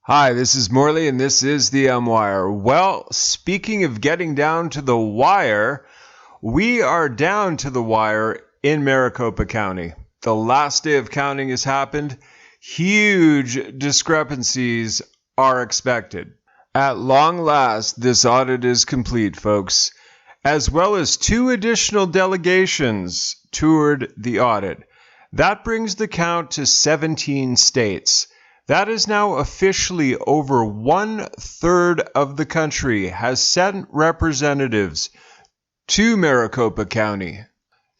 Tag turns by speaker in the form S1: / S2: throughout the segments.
S1: Hi, this is Morley, and this is the Wire. Well, speaking of getting down to the wire, we are down to the wire in Maricopa County. The last day of counting has happened. Huge discrepancies are expected. At long last, this audit is complete, folks, as well as 2 additional delegations toured the audit. That brings the count to 17 states. That is now officially over 1/3 of the country has sent representatives to Maricopa County.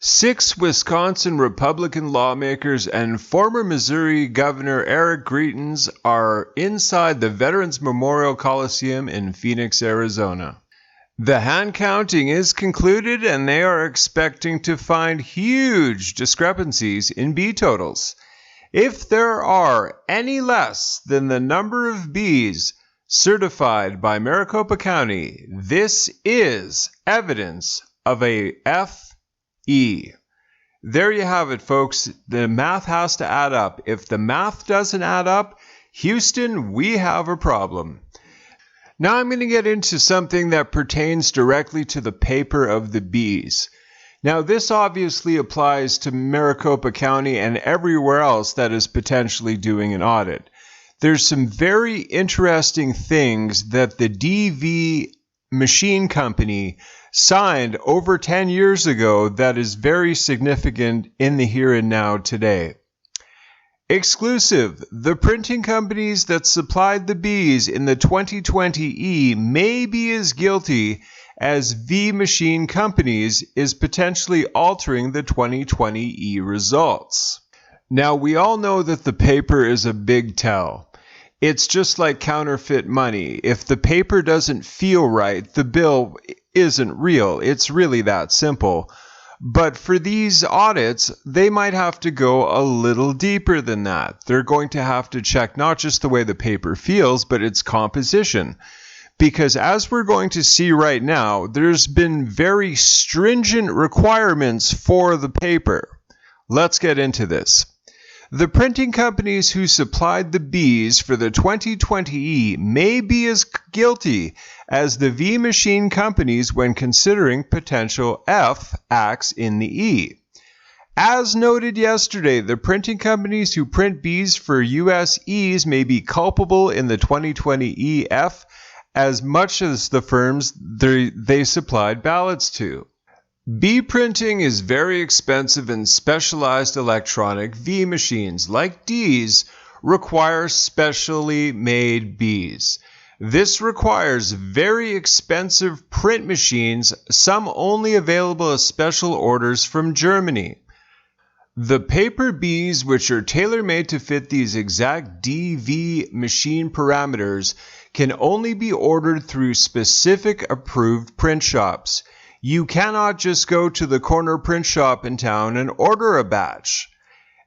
S1: 6 Wisconsin Republican lawmakers and former Missouri Governor Eric Greitens are inside the Veterans Memorial Coliseum in Phoenix, Arizona. The hand counting is concluded, and they are expecting to find huge discrepancies in B totals. If there are any less than the number of Bs certified by Maricopa County, this is evidence of a FE. There you have it, folks. The math has to add up. If the math doesn't add up, Houston, we have a problem. Now I'm going to get into something that pertains directly to the paper of the Bs. Now, this obviously applies to Maricopa County and everywhere else that is potentially doing an audit. There's some very interesting things that the DV machine company signed over 10 years ago that is very significant in the here and now today. Exclusive. The printing companies that supplied the Bs in the 2020 E may be as guilty as V machine companies is potentially altering the 2020 E results. Now, we all know that the paper is a big tell. It's just like counterfeit money. If the paper doesn't feel right, the bill isn't real. It's really that simple. But for these audits, they might have to go a little deeper than that. They're going to have to check not just the way the paper feels, but its composition. Because as we're going to see right now, there's been very stringent requirements for the paper. Let's get into this. The printing companies who supplied the Bs for the 2020 E may be as guilty as the V machine companies when considering potential F acts in the E. As noted yesterday, the printing companies who print Bs for US Es may be culpable in the 2020 EF as much as the firms they supplied ballots to. B printing is very expensive, and specialized electronic V machines, like Ds, require specially made Bs. This requires very expensive print machines, some only available as special orders from Germany. The paper Bs, which are tailor-made to fit these exact DV machine parameters, can only be ordered through specific approved print shops. You cannot just go to the corner print shop in town and order a batch.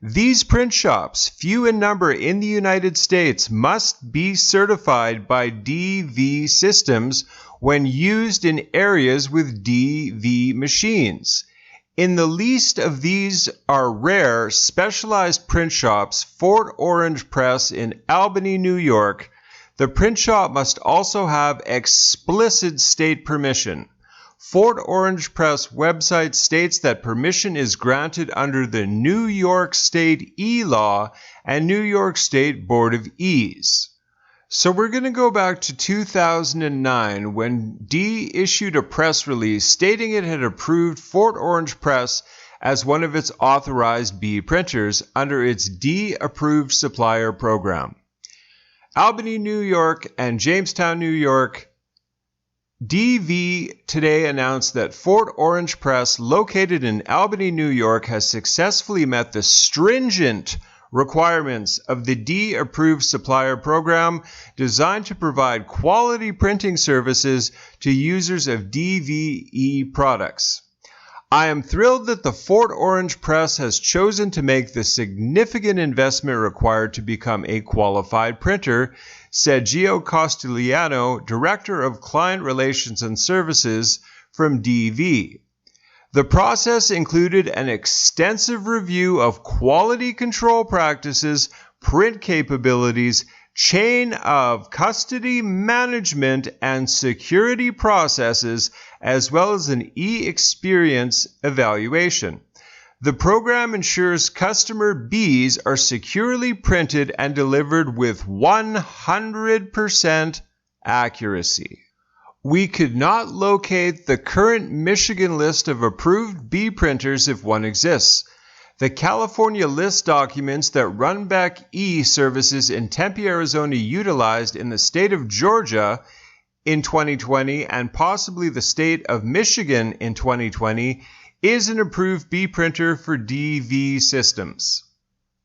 S1: These print shops, few in number in the United States, must be certified by DV systems when used in areas with DV machines. In the least of these are rare, specialized print shops, Fort Orange Press in Albany, New York. The print shop must also have explicit state permission. Fort Orange Press website states that permission is granted under the New York State E-Law and New York State Board of E's. So we're going to go back to 2009 when D issued a press release stating it had approved Fort Orange Press as one of its authorized B printers under its D-approved supplier program. Albany, New York, and Jamestown, New York. DV today announced that Fort Orange Press, located in Albany, New York, has successfully met the stringent requirements of the D-approved supplier program designed to provide quality printing services to users of DVE products. I am thrilled that the Fort Orange Press has chosen to make the significant investment required to become a qualified printer, said Gio Costelliano, Director of Client Relations and Services from DV. The process included an extensive review of quality control practices, print capabilities, chain of custody management and security processes, as well as an e-experience evaluation. The program ensures customer bees are securely printed and delivered with 100% accuracy. We could not locate the current Michigan list of approved bee printers if one exists. The California list documents that Runback E-Services in Tempe, Arizona utilized in the state of Georgia in 2020 and possibly the state of Michigan in 2020 is an approved bee printer for DV systems.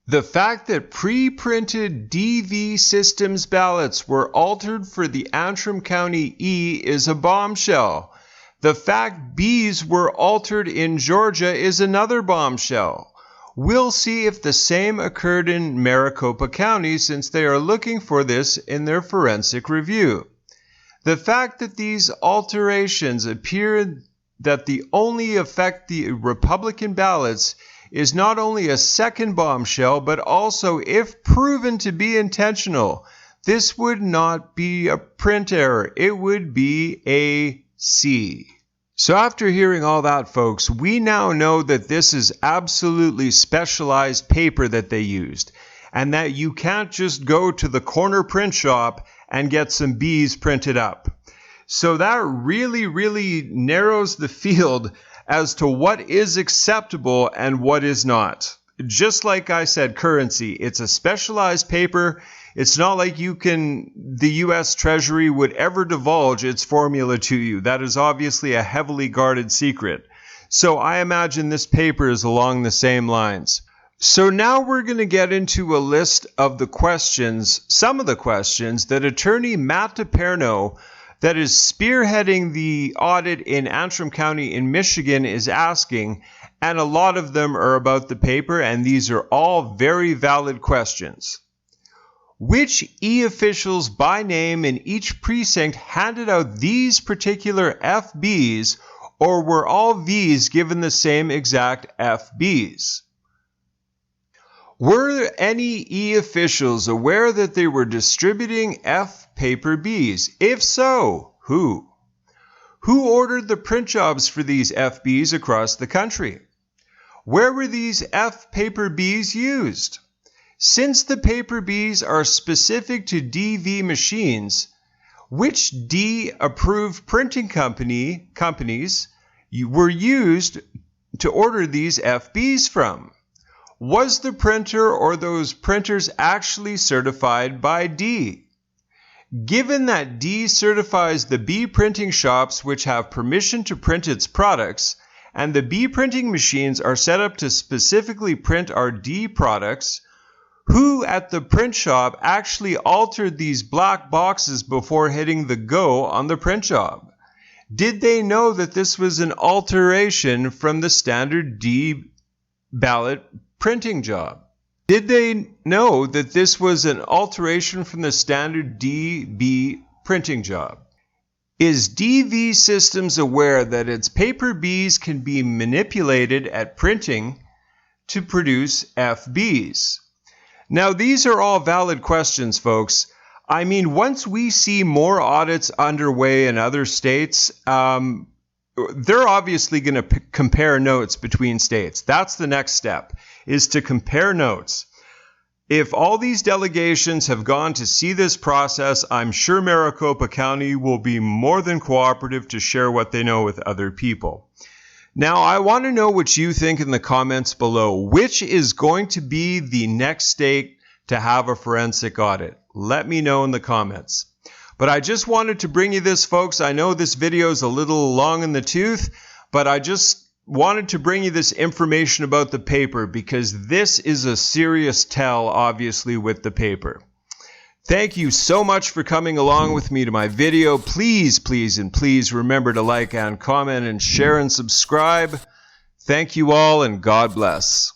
S1: The fact that pre-printed DV systems ballots were altered for the Antrim County E is a bombshell. The fact bees were altered in Georgia is another bombshell. We'll see if the same occurred in Maricopa County since they are looking for this in their forensic review. The fact that these alterations appear that they only affect the Republican ballots is not only a second bombshell, but also, if proven to be intentional, this would not be a print error. It would be a C. So after hearing all that, folks, we now know that this is absolutely specialized paper that they used, and that you can't just go to the corner print shop and get some bees printed up. So that really narrows the field as to what is acceptable and what is not. Just like I said, currency, it's a specialized paper. It's not like the U.S. Treasury would ever divulge its formula to you. That is obviously a heavily guarded secret. So I imagine this paper is along the same lines. So now we're going to get into a list of the questions, some of the questions that attorney Matt DePerno, that is spearheading the audit in Antrim County in Michigan, is asking, and a lot of them are about the paper, and these are all very valid questions. Which e-officials by name in each precinct handed out these particular FBs, or were all Vs given the same exact FBs? Were any e-officials aware that they were distributing F-paper Bs? If so, who? Who ordered the print jobs for these FBs across the country? Where were these F-paper Bs used? Since the paper bees are specific to DV machines, which D-approved printing companies were used to order these FBs from? Was the printer or those printers actually certified by D? Given that D certifies the bee printing shops which have permission to print its products, and the bee printing machines are set up to specifically print our D products, who at the print shop actually altered these black boxes before hitting the go on the print job? Did they know that this was an alteration from the standard D ballot printing job? Did they know that this was an alteration from the standard DB printing job? Is DV Systems aware that its paper bees can be manipulated at printing to produce FBs? Now, these are all valid questions, folks. I mean, once we see more audits underway in other states, they're obviously going to compare notes between states. That's the next step, is to compare notes. If all these delegations have gone to see this process, I'm sure Maricopa County will be more than cooperative to share what they know with other people. Now, I want to know what you think in the comments below. Which is going to be the next state to have a forensic audit? Let me know in the comments. But I just wanted to bring you this, folks. I know this video is a little long in the tooth, but I just wanted to bring you this information about the paper because this is a serious tell, obviously, with the paper. Thank you so much for coming along with me to my video. Please, please, and please remember to like and comment and share and subscribe. Thank you all, and God bless.